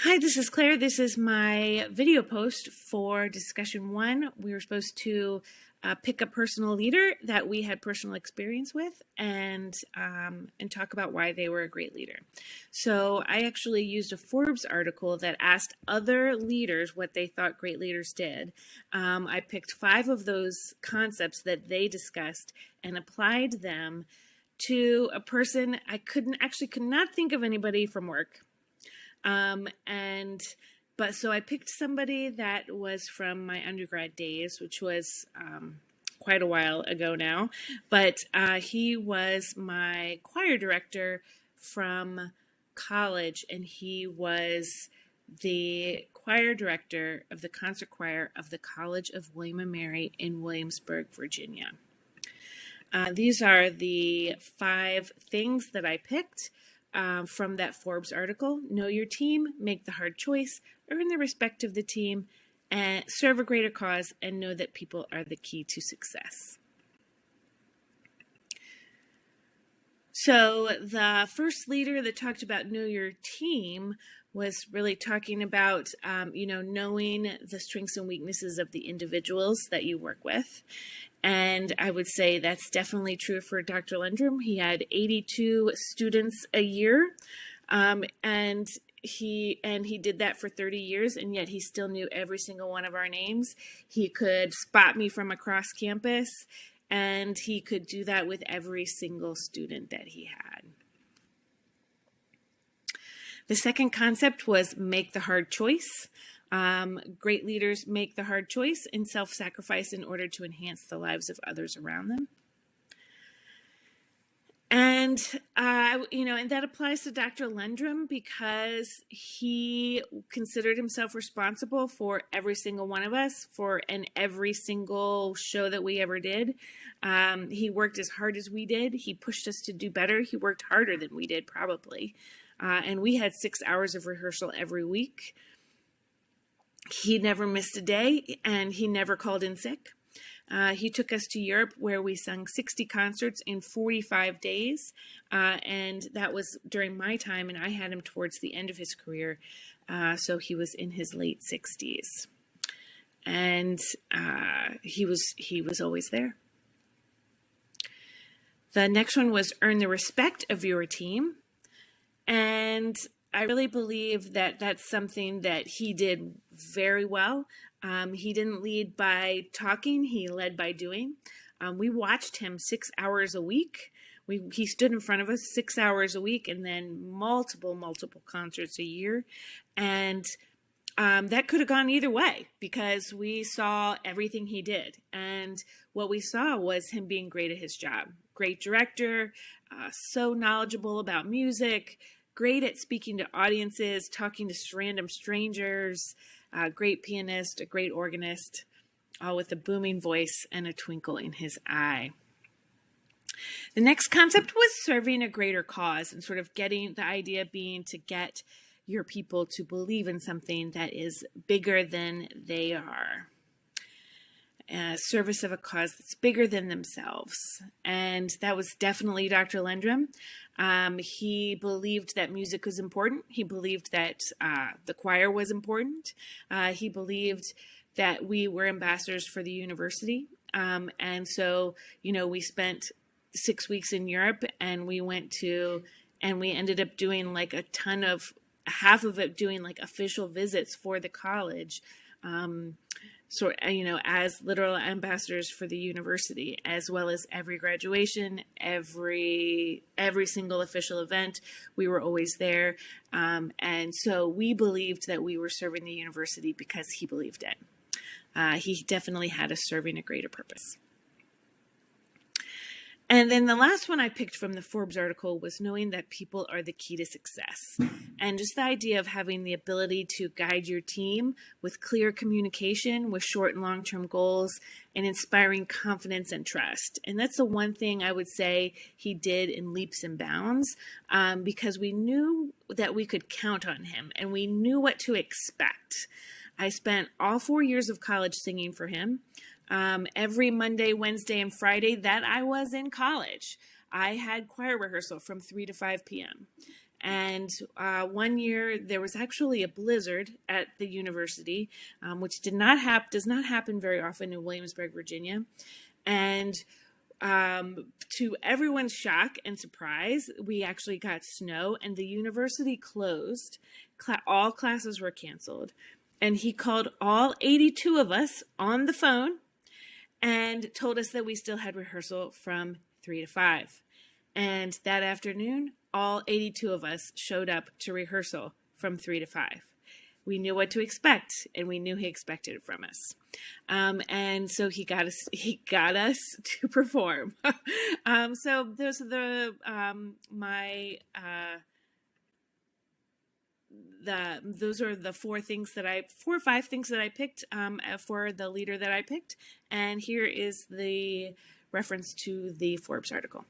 Hi, this is Claire. This is my video post for discussion one. We were supposed to pick a personal leader that we had personal experience with and talk about why they were a great leader. So I actually used a Forbes article that asked other leaders what they thought great leaders did. I picked 5 of those concepts that they discussed and applied them to a person. I could not think of anybody from work. So I picked somebody that was from my undergrad days, which was quite a while ago now, but he was my choir director from college, and he was the choir director of the concert choir of the College of William and Mary in Williamsburg, Virginia. These are the 5 things that I picked from that Forbes article. Know your team, make the hard choice, earn the respect of the team, and serve a greater cause, and know that people are the key to success. So the first leader that talked about know your team was really talking about, knowing the strengths and weaknesses of the individuals that you work with. And I would say that's definitely true for Dr. Lendrum. He had 82 students a year, and he did that for 30 years, and yet he still knew every single one of our names. He could spot me from across campus, and he could do that with every single student that he had. The second concept was make the hard choice. Great leaders make the hard choice and self-sacrifice in order to enhance the lives of others around them. And that applies to Dr. Lendrum because he considered himself responsible for every single one of us, and every single show that we ever did. He worked as hard as we did. He pushed us to do better. He worked harder than we did, probably. And we had 6 hours of rehearsal every week. He never missed a day, and he never called in sick. He took us to Europe, where we sung 60 concerts in 45 days, and that was during my time, and I had him towards the end of his career, so he was in his late 60s, and he was always there. The next one was earn the respect of your team, and I really believe that that's something that he did very well. He didn't lead by talking, he led by doing. We watched him 6 hours a week. He stood in front of us 6 hours a week, and then multiple concerts a year. And that could have gone either way, because we saw everything he did. And what we saw was him being great at his job. Great director, so knowledgeable about music, great at speaking to audiences, talking to random strangers, great pianist, a great organist, all with a booming voice and a twinkle in his eye. The next concept was serving a greater cause, and sort of getting the idea being to get your people to believe in something that is bigger than they are. Service of a cause that's bigger than themselves. And that was definitely Dr. Lendrum. He believed that music was important. He believed that the choir was important. He believed that we were ambassadors for the university. And so, we spent 6 weeks in Europe, and we ended up doing half of it doing official visits for the college. As literal ambassadors for the university, as well as every graduation, every single official event, we were always there. And so we believed that we were serving the university because he believed it. He definitely had us serving a greater purpose. And then the last one I picked from the Forbes article was knowing that people are the key to success. And just the idea of having the ability to guide your team with clear communication, with short and long-term goals, and inspiring confidence and trust. And that's the one thing I would say he did in leaps and bounds, because we knew that we could count on him, and we knew what to expect. I spent all 4 years of college singing for him. Every Monday, Wednesday, and Friday that I was in college, I had choir rehearsal from 3 to 5 p.m. And one year there was actually a blizzard at the university, which does not happen very often in Williamsburg, Virginia. And to everyone's shock and surprise, we actually got snow and the university closed. All classes were canceled. And he called all 82 of us on the phone and told us that we still had rehearsal from 3 to 5. And that afternoon, all 82 of us showed up to rehearsal from 3 to 5. We knew what to expect, and we knew he expected it from us. And so he got us to perform. So those are those are the four or five things that I picked for the leader that I picked. And here is the reference to the Forbes article.